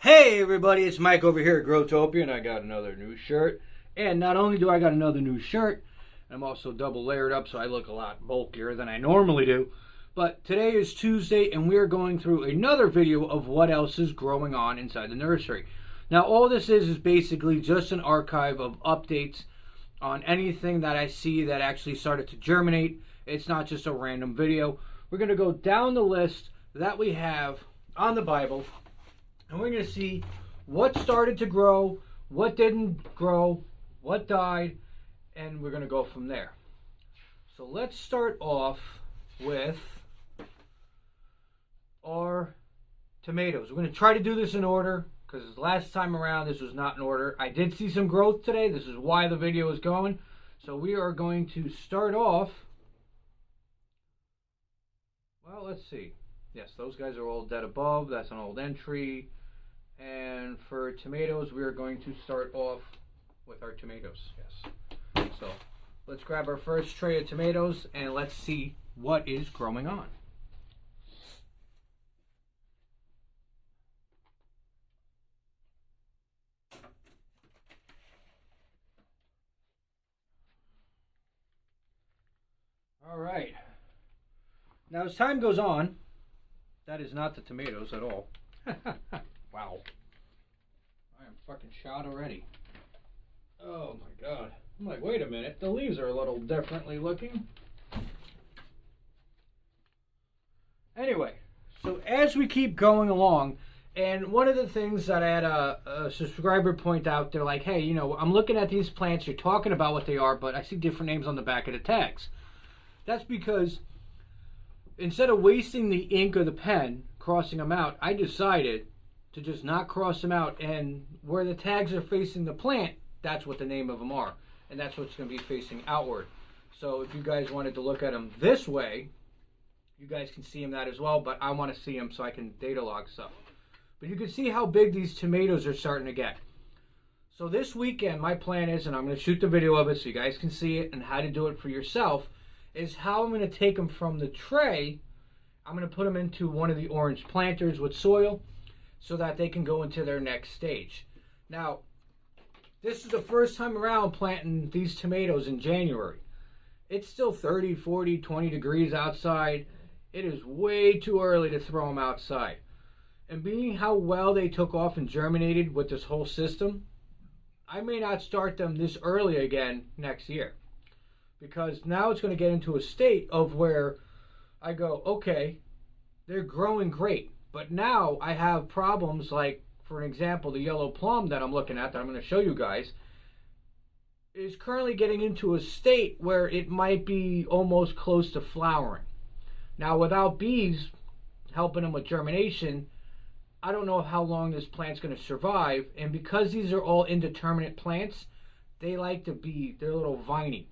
Hey everybody, it's Mike over here at Growtopia, and I got another new shirt. And not only do I got another new shirt, I'm also double layered up so I look a lot bulkier than I normally do. But today is Tuesday, and we are going through another video of what else is growing on inside the nursery. Now all this is basically just an archive of updates on anything that I see that actually started to germinate. It's not just a random video. We're going to go down the list that we have on the Bible, and we're going to see what started to grow, what didn't grow, what died, and we're going to go from there. So let's start off with our tomatoes. We're going to try to do this in order because last time around this was not in order. I did see some growth today. This is why the video is going. So we are going to start off. Well, let's see. Yes, those guys are all dead above. That's an old entry. And for tomatoes, we are going to start off with our tomatoes. Yes. So let's grab our first tray of tomatoes and let's see what is growing on. All right. Now as time goes on, that is not the tomatoes at all. Wow. I am fucking shot already. Oh my god. I'm like, wait a minute. The leaves are a little differently looking. Anyway, so as we keep going along, and one of the things that I had a subscriber point out, they're like, hey, you know, I'm looking at these plants, you're talking about what they are, but I see different names on the back of the tags. That's because instead of wasting the ink or the pen, crossing them out, I decided to just not cross them out, and where the tags are facing the plant, that's what the name of them are, and that's what's going to be facing outward. So if you guys wanted to look at them this way, you guys can see them that as well, but I want to see them so I can data log stuff. But you can see how big these tomatoes are starting to get. So this weekend, my plan is, and I'm going to shoot the video of it so you guys can see it and how to do it for yourself, is how I'm going to take them from the tray. I'm going to put them into one of the orange planters with soil so that they can go into their next stage. Now, this is the first time around planting these tomatoes in January. It's still 30, 40, 20 degrees outside. It is way too early to throw them outside. And being how well they took off and germinated with this whole system, I may not start them this early again next year. Because now it's going to get into a state of where I go, okay, they're growing great. But now I have problems like, for an example, the yellow plum that I'm looking at, that I'm going to show you guys, is currently getting into a state where it might be almost close to flowering. Now, without bees helping them with germination, I don't know how long this plant's going to survive. And because these are all indeterminate plants, they like to be, they're a little viney.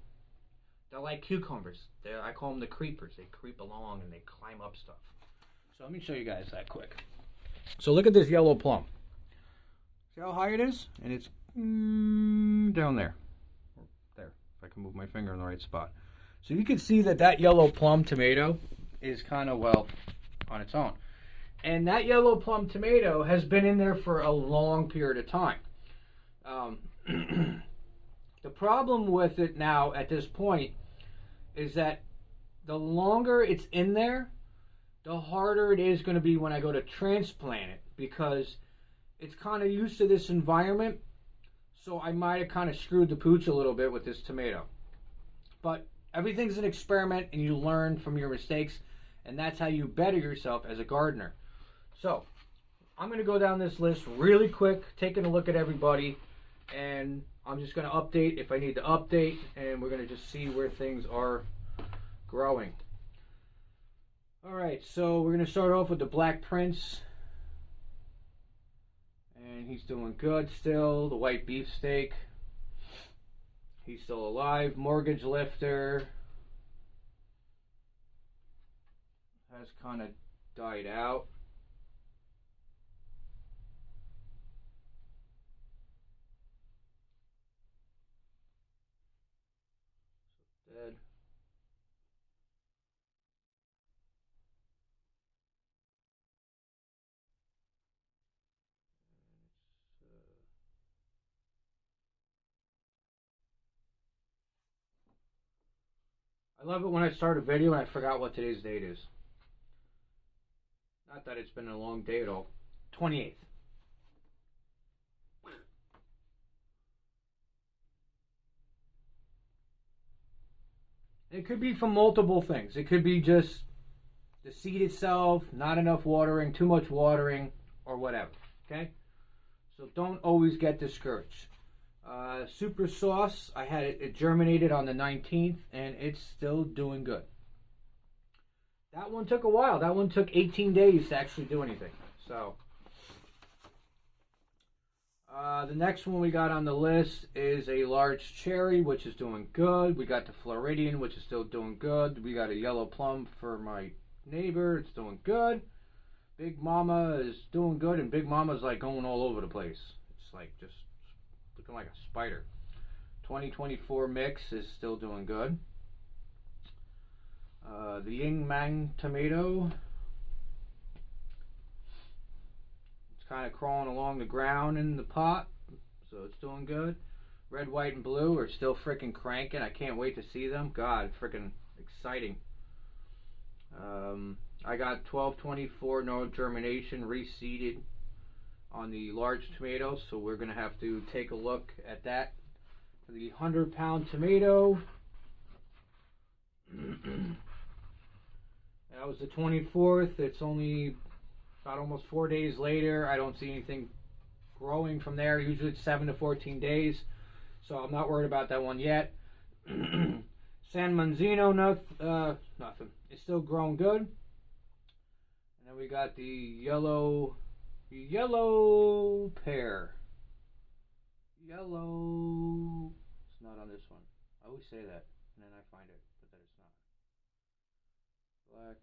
They're like cucumbers. I call them the creepers. They creep along and they climb up stuff. So let me show you guys that quick. So look at this yellow plum. See how high it is? And it's down there. There, if I can move my finger in the right spot. So you can see that that yellow plum tomato is kind of, well, on its own. And that yellow plum tomato has been in there for a long period of time. The problem with it now at this point is that the longer it's in there, the harder it is going to be when I go to transplant it, because it's kind of used to this environment. So I might have kind of screwed the pooch a little bit with this tomato. But everything's an experiment and you learn from your mistakes, and that's how you better yourself as a gardener. So I'm going to go down this list really quick, taking a look at everybody, and I'm just going to update if I need to update, and we're going to just see where things are growing. Alright, so we're going to start off with the Black Prince. And he's doing good still. The white beefsteak, he's still alive. Mortgage lifter has kind of died out. Dead. I love it when I start a video and I forgot what today's date is. Not that it's been a long day at all. 28th. It could be from multiple things. It could be just the seed itself, not enough watering, too much watering, or whatever. Okay? So don't always get discouraged. Super sauce, I had it germinated on the 19th, and it's still doing good. That one took a while. That one took 18 days to actually do anything. So, the next one we got on the list is a large cherry, which is doing good. We got the Floridian, which is still doing good. We got a yellow plum for my neighbor. It's doing good. Big Mama is doing good, and Big Mama's like going all over the place. It's like just looking like a spider. 2024 mix is still doing good. The Ying Mang tomato, it's kind of crawling along the ground in the pot, so it's doing good. Red, white, and blue are still freaking cranking. I can't wait to see them. God, freaking exciting. I got 1224 no germination reseeded on the large tomatoes, so we're going to have to take a look at that for the 100-pound tomato. That was the 24th. It's only about almost 4 days later. I don't see anything growing from there. Usually it's 7 to 14 days, so I'm not worried about that one yet. San Manzino, nothing. It's still growing good. And then we got the yellow pear. Yellow. It's not on this one. I always say that, and then I find it, but that it's not. Black,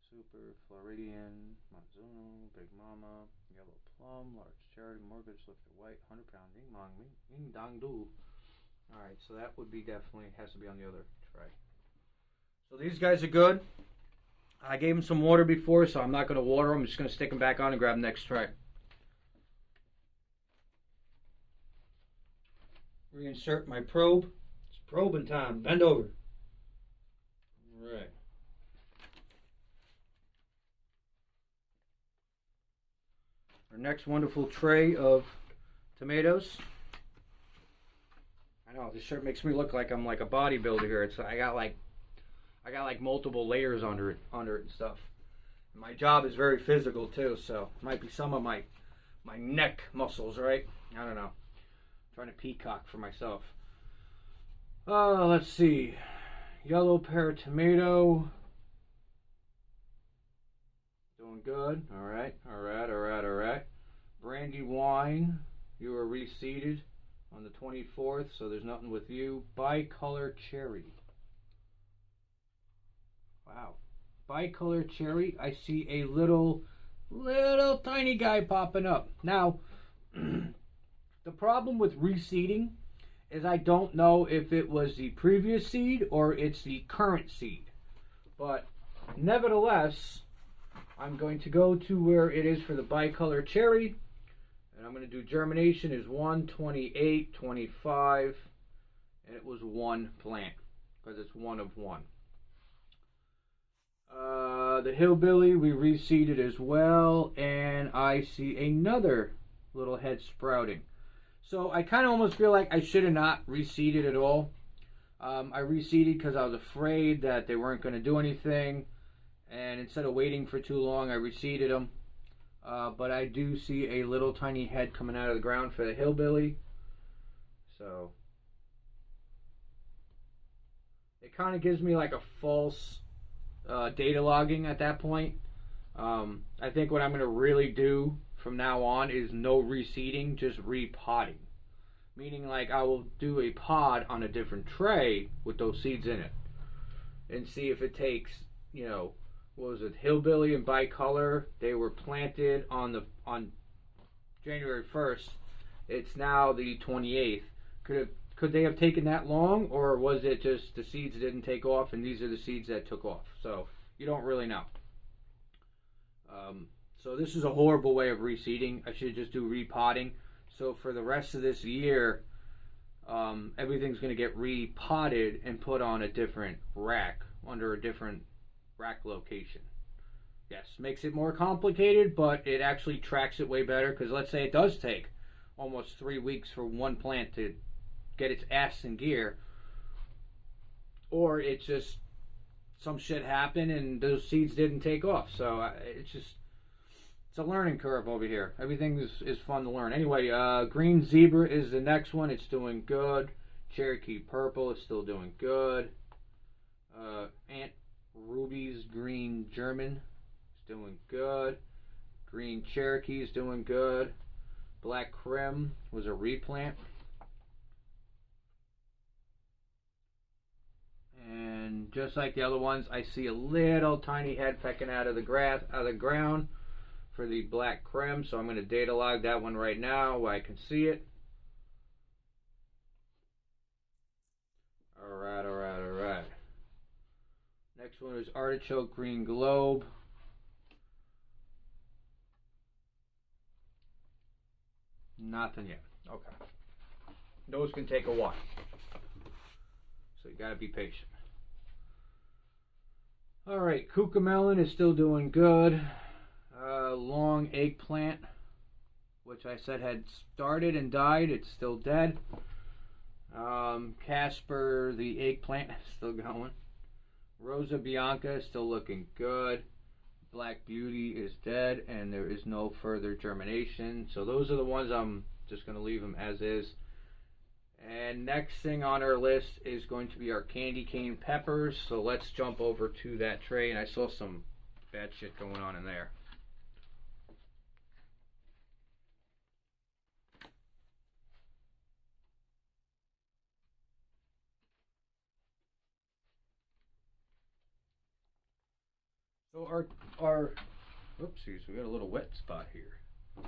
Super, Floridian, Manzuno, Big Mama, Yellow Plum, Large Cherry, Mortgage Lifted White, 100-pound Ding Mong, Ding Dong Do. Alright, so that would be definitely, has to be on the other tray. So these guys are good. I gave them some water before, so I'm not going to water them. I'm just going to stick them back on and grab the next tray. Reinsert my probe. It's probing time. Bend over. All right. Our next wonderful tray of tomatoes. I know this shirt makes me look like I'm like a bodybuilder here. It's I got like multiple layers under it and stuff. My job is very physical too, so it might be some of my neck muscles, right? I don't know. I'm trying to peacock for myself. Let's see. Yellow pear tomato. Doing good. All right. Brandy wine. You were reseeded on the 24th, so there's nothing with you. Bicolor cherry. Wow. Bicolor cherry. I see a little tiny guy popping up. Now, the problem with reseeding is I don't know if it was the previous seed or it's the current seed. But nevertheless, I'm going to go to where it is for the bicolor cherry. And I'm going to do germination is 1, 28, 25. And it was one plant because it's one of one. The hillbilly we reseeded as well. And I see another little head sprouting. So I kind of almost feel like I should have not reseeded at all. I reseeded because I was afraid that they weren't going to do anything. And instead of waiting for too long, I reseeded them. But I do see a little tiny head coming out of the ground for the hillbilly. So it kind of gives me like a false data logging at that point. I think what I'm going to really do from now on is no reseeding, just repotting. Meaning like I will do a pod on a different tray with those seeds in it. And see if it takes, you know, what was it, hillbilly and bicolor. They were planted on January 1st. It's now the 28th. Could they have taken that long, or was it just the seeds didn't take off and these are the seeds that took off? So you don't really know. So this is a horrible way of reseeding. I should just do repotting. So for the rest of this year, everything's going to get repotted and put on a different rack under a different rack location. Yes, makes it more complicated, but it actually tracks it way better, because let's say it does take almost 3 weeks for one plant to get its ass in gear, or it's just some shit happened and those seeds didn't take off. So it's a learning curve over here. Everything is fun to learn. Anyway, Green Zebra is the next one. It's doing good. Cherokee Purple is still doing good. Aunt Ruby's Green German is doing good. Green Cherokee is doing good. Black Krim was a replant. And just like the other ones, I see a little tiny head pecking out of the grass, out of the ground for the Black Krim. So I'm going to data log that one right now where I can see it. Alright, alright, alright. Next one is Artichoke Green Globe. Nothing yet. Okay. Those can take a while. So you gotta be patient. Alright, Cucamelon is still doing good. Long Eggplant, which I said had started and died, it's still dead. Casper the Eggplant is still going. Rosa Bianca is still looking good. Black Beauty is dead and there is no further germination. So those are the ones I'm just going to leave them as is. And next thing on our list is going to be our candy cane peppers. So let's jump over to that tray. And I saw some bad shit going on in there. So our oopsies, we got a little wet spot here. I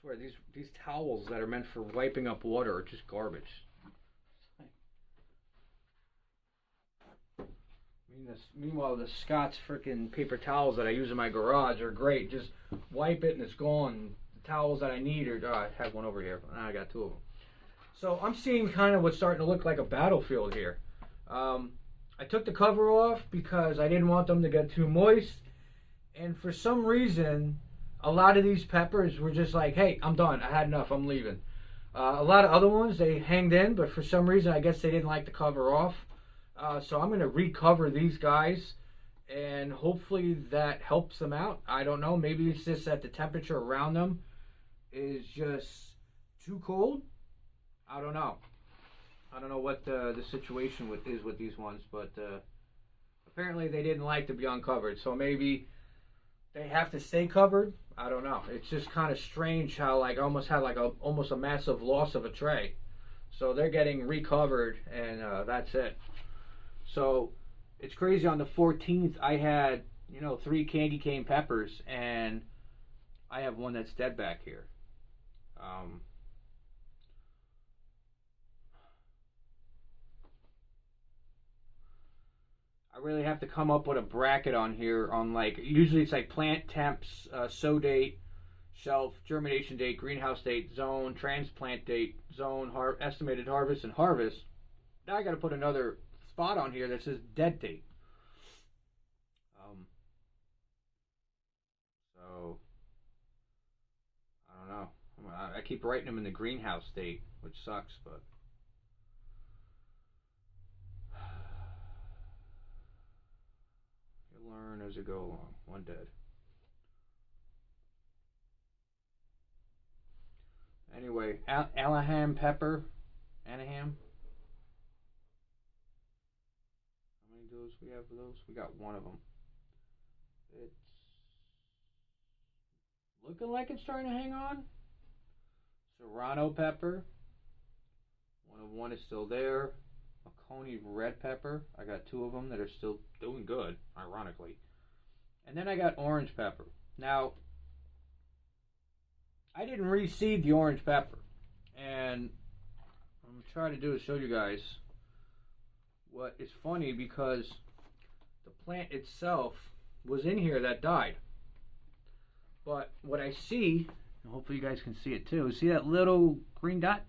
swear these towels that are meant for wiping up water are just garbage. Meanwhile, the Scott's freaking paper towels that I use in my garage are great. Just wipe it and it's gone. The towels that I need are, I have one over here. I got two of them. So I'm seeing kind of what's starting to look like a battlefield here. I took the cover off because I didn't want them to get too moist, and for some reason a lot of these peppers were just like, hey, I'm done, I had enough, I'm leaving. A lot of other ones, they hanged in, but for some reason I guess they didn't like the cover off. So I'm going to recover these guys, and hopefully that helps them out. I don't know, maybe it's just that the temperature around them is just too cold. I don't know. I don't know what the situation is with these ones, but apparently they didn't like to be uncovered. So maybe they have to stay covered. I don't know. It's just kind of strange how like I almost had like almost a massive loss of a tray. So they're getting recovered, and that's it. So it's crazy. On the 14th, I had 3 candy cane peppers, and I have one that's dead back here. I really have to come up with a bracket on here on like, usually it's like plant temps, sow date, shelf, germination date, greenhouse date, zone, transplant date, zone, estimated harvest, and harvest. Now I got to put another spot on here that says dead date. So I don't know. I keep writing them in the greenhouse date, which sucks, but. Learn as you go along. One dead. Anyway, Alaham pepper. Anaham. How many of those we have of those? We got one of them. It's looking like it's starting to hang on. Serrano pepper. One of one is still there. Coney red pepper. I got 2 of them that are still doing good, ironically. And then I got orange pepper. Now, I didn't reseed the orange pepper. And what I'm trying to do is show you guys what is funny, because the plant itself was in here that died. But what I see And hopefully you guys can see it too. See that little green dot?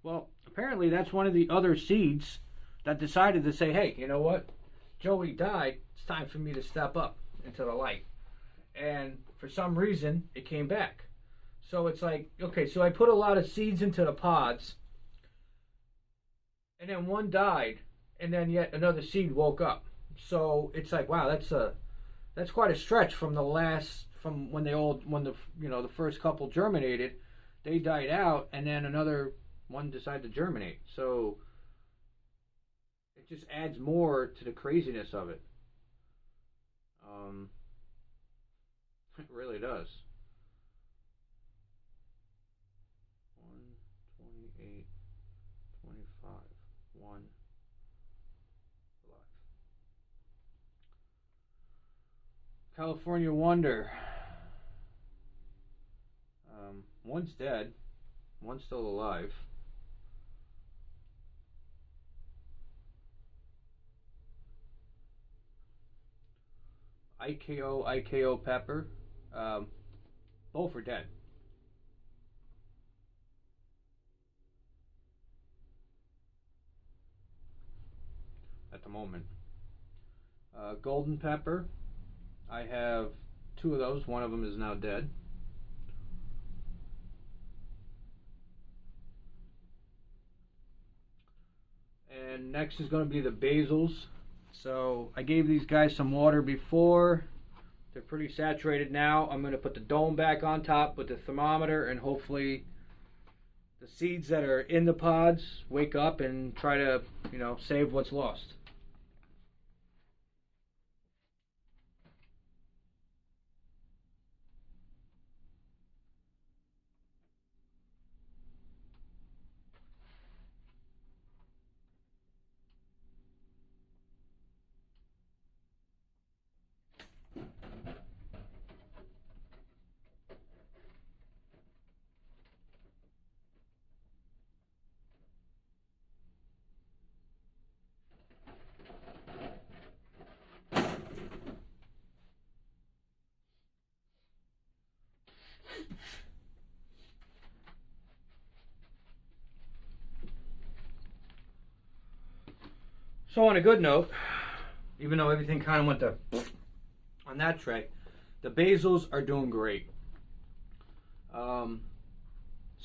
Well, apparently that's one of the other seeds that decided to say, hey, you know what? Joey died. It's time for me to step up into the light. And for some reason, it came back. So it's like, okay, so I put a lot of seeds into the pods, and then one died, and then yet another seed woke up. So it's like, wow, that's quite a stretch from when the first couple germinated, they died out, and then another one decided to germinate. So it just adds more to the craziness of it. It really does. 128, 25, 1 alive. California Wonder. One's dead, one's still alive. IKO pepper. Both are dead. At the moment. Golden pepper. I have 2 of those. One of them is now dead. And next is going to be the basils. So I gave these guys some water before. They're pretty saturated now. I'm going to put the dome back on top with the thermometer, and hopefully the seeds that are in the pods wake up and try to, save what's lost. So on a good note, even though everything kind of went to on that tray, the basils are doing great. So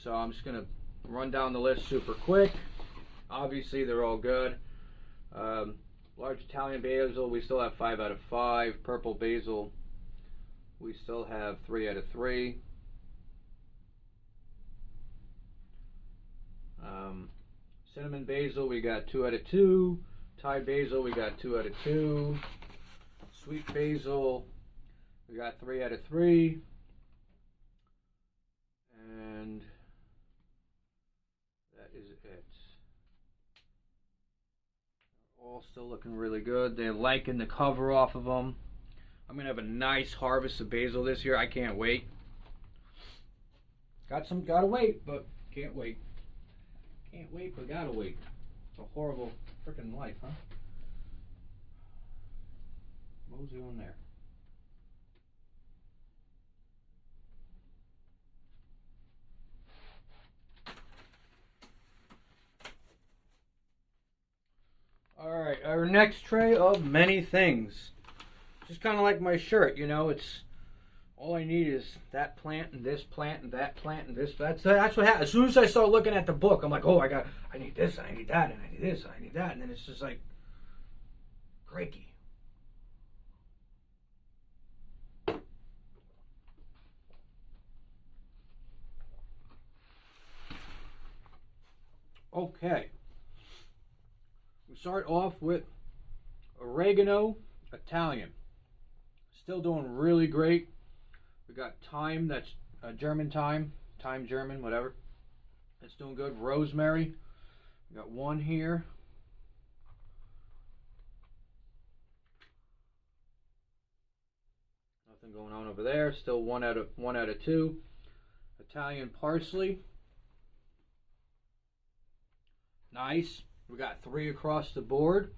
I'm just gonna run down the list super quick. Obviously they're all good. Large Italian basil, we still have 5 out of 5. Purple basil, we still have 3 out of 3. Cinnamon basil, we got 2 out of 2. Thai basil, we got 2 out of 2. Sweet basil, we got 3 out of 3. And that is it. All still looking really good. They're liking the cover off of them. I'm going to have a nice harvest of basil this year. I can't wait. Gotta wait, but can't wait. Can't wait, but gotta wait. It's a horrible freaking life, huh? Mosey on there. Alright, our next tray of many things. Just kind of like my shirt, it's all I need is that plant and this plant and that plant and this. That's what happened. As soon as I start looking at the book, I'm like, oh, I need this, I need that, and I need this, and I need that, and then it's just like, cranky. Okay. We start off with oregano Italian. Still doing really great. We got thyme, that's German thyme, German, whatever. It's doing good. Rosemary, we got 1 here. Nothing going on over there. Still 1 out of 2. Italian parsley. Nice. We got 3 across the board.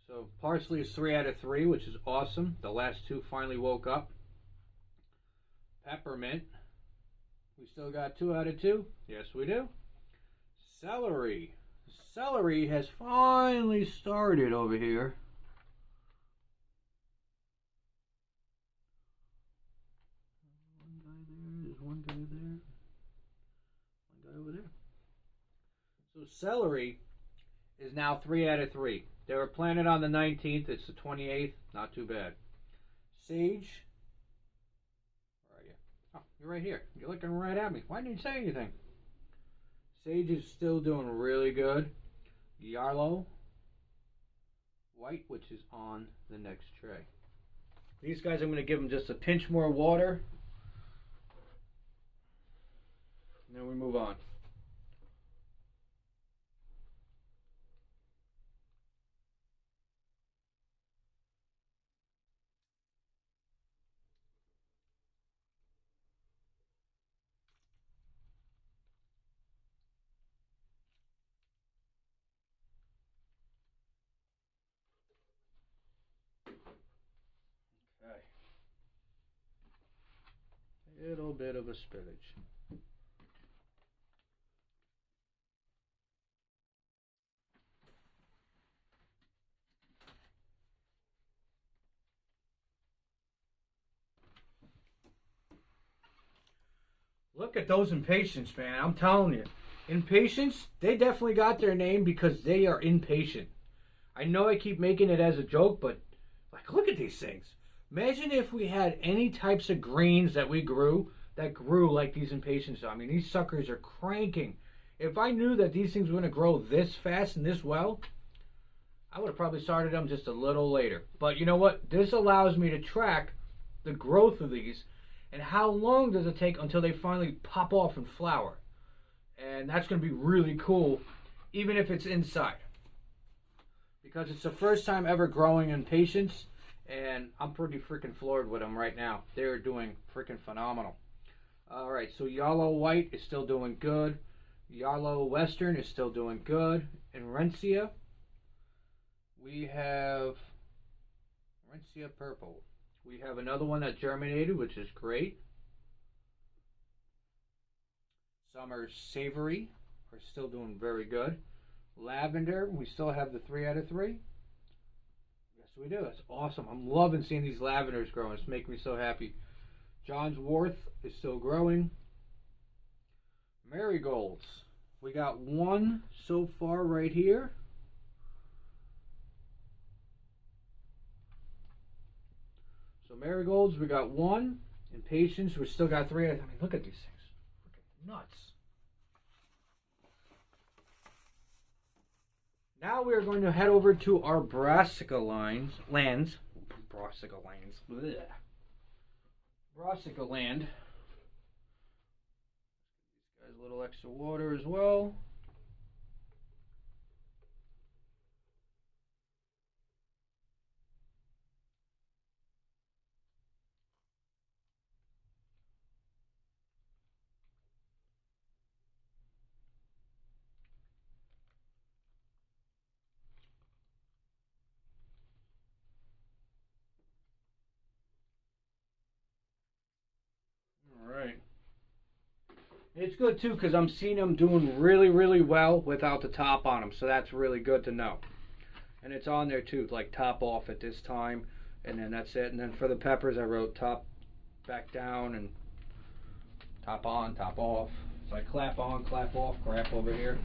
So So parsley is 3 out of 3, which is awesome. The last two finally woke up. Peppermint. We still got 2 out of 2. Yes, we do. Celery. Celery has finally started over here. One guy there. There's one guy there. One guy over there. So celery is now 3 out of 3. They were planted on the 19th. It's the 28th. Not too bad. Sage. Where are you? Oh, you're right here. You're looking right at me. Why didn't you say anything? Sage is still doing really good. Yarlow. White, which is on the next tray. These guys, I'm going to give them just a pinch more water. And then we move on. Okay. A little bit of a spillage. Look at those impatiens, man. I'm telling you. Impatiens, they definitely got their name because they are impatient. I know I keep making it as a joke, but like, look at these things. Imagine if we had any types of greens that we grew that grew like these impatiens. I mean, these suckers are cranking. If I knew that these things were going to grow this fast and this well, I would have probably started them just a little later. But you know what? This allows me to track the growth of these and how long does it take until they finally pop off and flower. And that's going to be really cool, even if it's inside. Because it's the first time ever growing impatiens, and I'm pretty freaking floored with them right now. They're doing freaking phenomenal. Alright, so Yellow White is still doing good. Yellow Western is still doing good. In Rencia, we have Rencia Purple. We have another one that germinated, which is great. Summer Savory are still doing very good. Lavender, we still have the 3 out of 3. Yes, we do. That's awesome. I'm loving seeing these lavenders growing. It's making me so happy. John's Wort is still growing. Marigolds. We got one so far right here. So marigolds, we got one. Impatiens, we still got 3. I mean, look at these things. Freaking nuts. Now we are going to head over to our brassica lands. Brassica lands. Blech. Brassica land. These guys a little extra water as well. Alright. It's good too because I'm seeing them doing really, really well without the top on them. So that's really good to know. And it's on there too, like top off at this time. And then that's it. And then for the peppers, I wrote top back down and top on, top off. So I clap on, clap off, crap over here.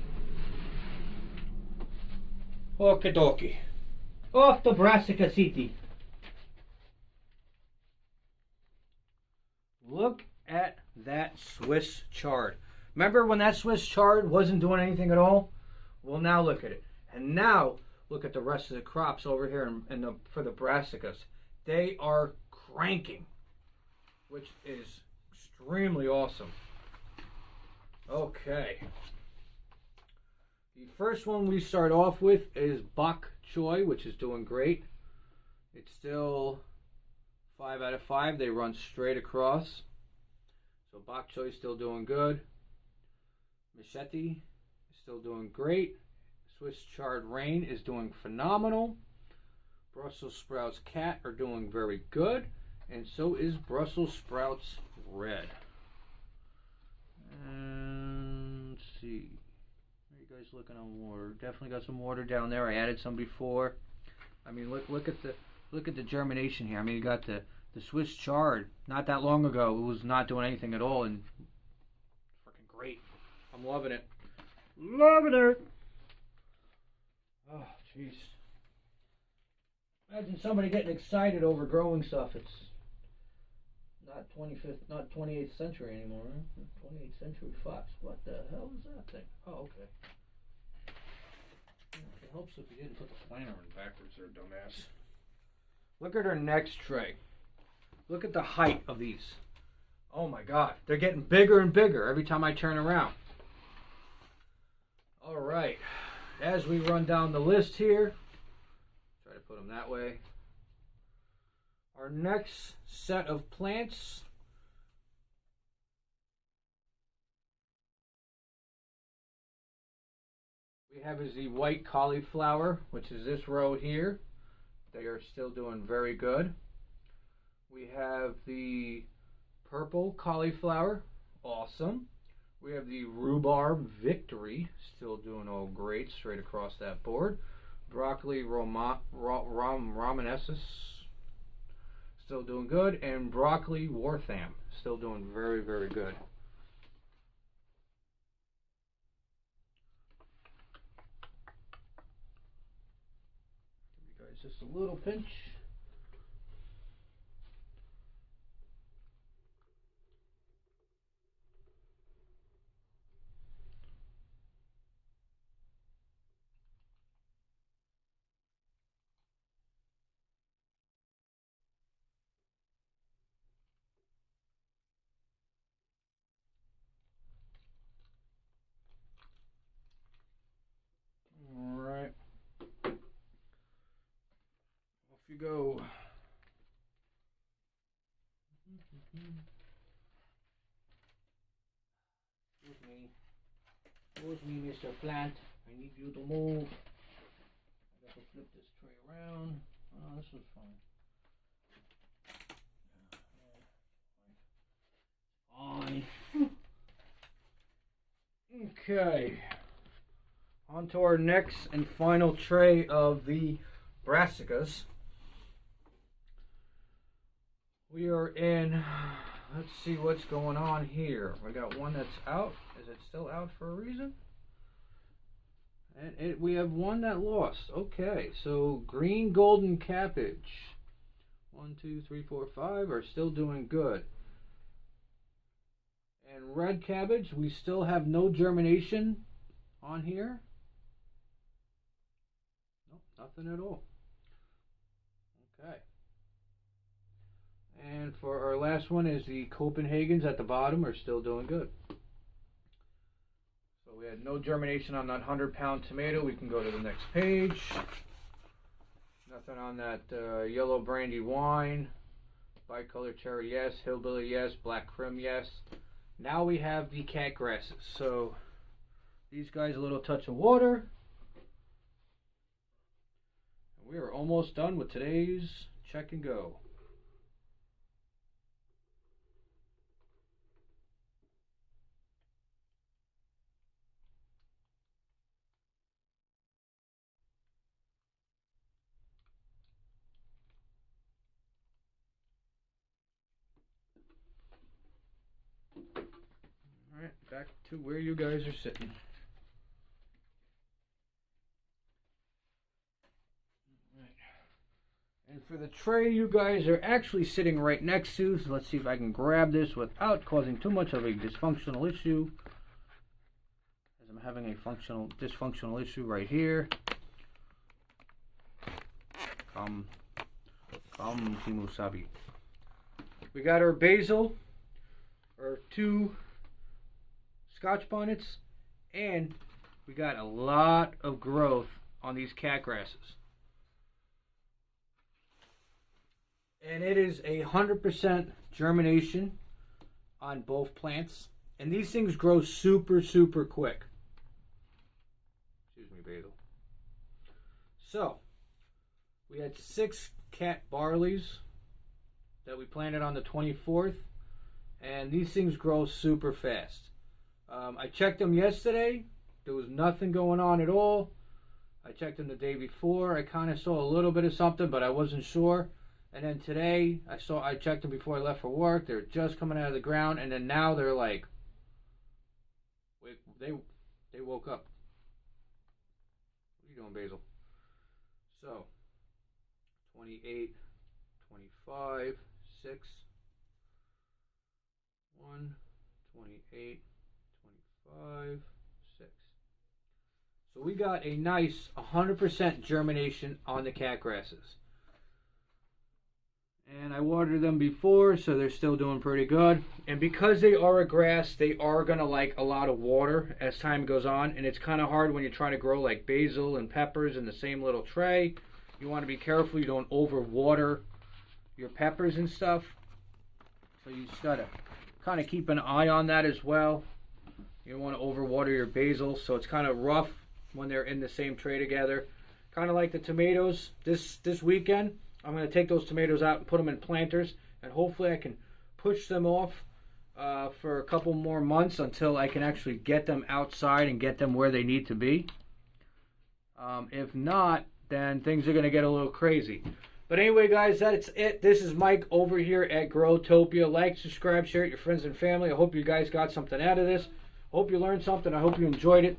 Okie dokie. Off to Brassica City. Look at that Swiss chard. Remember when that Swiss chard wasn't doing anything at all? Well, now look at it. And now look at the rest of the crops over here for the brassicas. They are cranking, which is extremely awesome. Okay. The first one we start off with is Bok Choy, which is doing great. It's still 5 out of 5. They run straight across. So Bok Choy is still doing good. Machete is still doing great. Swiss Chard Rain is doing phenomenal. Brussels sprouts cat are doing very good, and so is Brussels sprouts red. And let's see. Are you guys looking on water? Definitely got some water down there. I added some before. I mean, look at the germination here. I mean, you got the Swiss chard. Not that long ago, it was not doing anything at all, and freaking great. I'm loving it. Loving it. Oh, jeez. Imagine somebody getting excited over growing stuff. It's not 28th century anymore. Huh? 28th century fox. What the hell is that thing? Oh, okay. It helps if you didn't put the planter in backwards there, dumbass. Look at our next tray. Look at the height of these. Oh my God. They're getting bigger and bigger every time I turn around. Alright. As we run down the list here, try to put them that way. Our next set of plants we have is the white cauliflower, which is this row here. They are still doing very good. We have the purple cauliflower, awesome. We have the rhubarb victory, still doing all great straight across that board. Broccoli romanescus, still doing good. And broccoli Wartham, still doing very, very good. Give you guys just a little pinch. Alright. Off you go. Excuse me, Mr. Plant. I need you to move. I got to flip this tray around. Oh, this was fun. Fine. Okay. On to our next and final tray of the brassicas. We are in, let's see what's going on here. We got one that's out. Is it still out for a reason? And we have one that lost. Okay, so green golden cabbage. 1, 2, 3, 4, 5 are still doing good. And red cabbage, we still have no germination on here. Nope, nothing at all. Okay. And for our last one is the Copenhagen's at the bottom are still doing good. So we had no germination on that 100-pound tomato. We can go to the next page. Nothing on that yellow brandy wine. Bicolor cherry, yes. Hillbilly, yes. Black crim, yes. Now we have the cat grasses. So these guys, a little touch of water. We are almost done with today's check and go. Alright, back to where you guys are sitting. And for the tray you guys are actually sitting right next to, so let's see if I can grab this without causing too much of a dysfunctional issue. As I'm having a dysfunctional issue right here. Come, Kimusabi. We got our basil, our 2 Scotch bonnets, and we got a lot of growth on these cat grasses. And it is 100% germination on both plants. And these things grow super, super quick. Excuse me, basil. So, We had 6 cat barleys that we planted on the 24th, and these things grow super fast. I checked them yesterday. There was nothing going on at all. I checked them the day before. I kind of saw a little bit of something, but I wasn't sure. And then today, I checked them before I left for work. They're just coming out of the ground, and then now they're like, they woke up. What are you doing, Basil? So, 28, 25, 6, 1, 28, 25, 6. So we got a nice 100% germination on the cat grasses. And I watered them before, so they're still doing pretty good. And because they are a grass, they are going to like a lot of water as time goes on. And it's kind of hard when you're trying to grow like basil and peppers in the same little tray. You want to be careful you don't overwater your peppers and stuff. So you just got to kind of keep an eye on that as well. You don't want to overwater your basil, so it's kind of rough when they're in the same tray together. Kind of like the tomatoes this weekend. I'm going to take those tomatoes out and put them in planters, and hopefully I can push them off for a couple more months until I can actually get them outside and get them where they need to be. If not, then things are going to get a little crazy. But anyway, guys, that's it. This is Mike over here at Growtopia. Like, subscribe, share it with your friends and family. I hope you guys got something out of this. I hope you learned something. I hope you enjoyed it.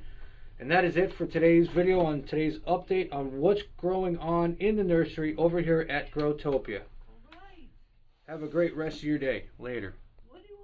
And that is it for today's video on today's update on what's growing on in the nursery over here at Growtopia. Have a great rest of your day. Later.